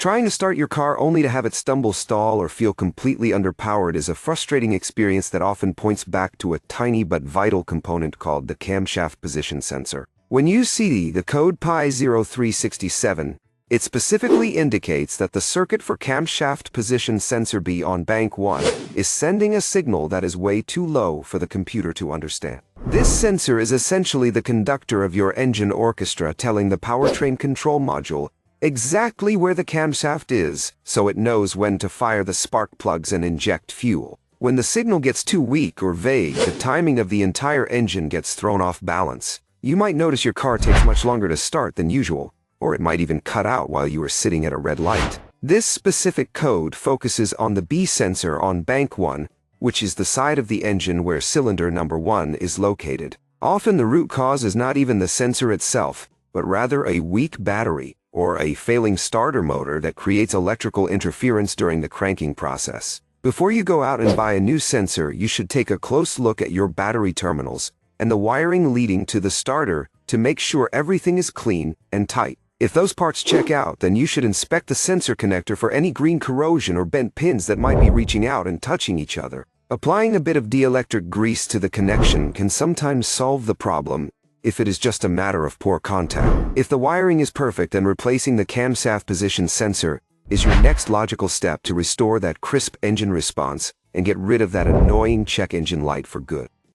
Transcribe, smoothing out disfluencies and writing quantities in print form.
Trying to start your car only to have it stumble, stall, or feel completely underpowered is a frustrating experience that often points back to a tiny but vital component called the camshaft position sensor. When you see the code P0367, it specifically indicates that the circuit for camshaft position sensor B on bank 1 is sending a signal that is way too low for the computer to understand. This sensor is essentially the conductor of your engine orchestra, telling the powertrain control module exactly where the camshaft is, so it knows when to fire the spark plugs and inject fuel. When the signal gets too weak or vague, the timing of the entire engine gets thrown off balance. You might notice your car takes much longer to start than usual, or it might even cut out while you are sitting at a red light. This specific code focuses on the B sensor on bank 1, which is the side of the engine where cylinder number 1 is located. Often the root cause is not even the sensor itself, but rather a weak battery or a failing starter motor that creates electrical interference during the cranking process. Before you go out and buy a new sensor, you should take a close look at your battery terminals and the wiring leading to the starter to make sure everything is clean and tight. If those parts check out, then you should inspect the sensor connector for any green corrosion or bent pins that might be reaching out and touching each other. Applying a bit of dielectric grease to the connection can sometimes solve the problem if it is just a matter of poor contact. If the wiring is perfect, then replacing the camshaft position sensor is your next logical step to restore that crisp engine response and get rid of that annoying check engine light for good.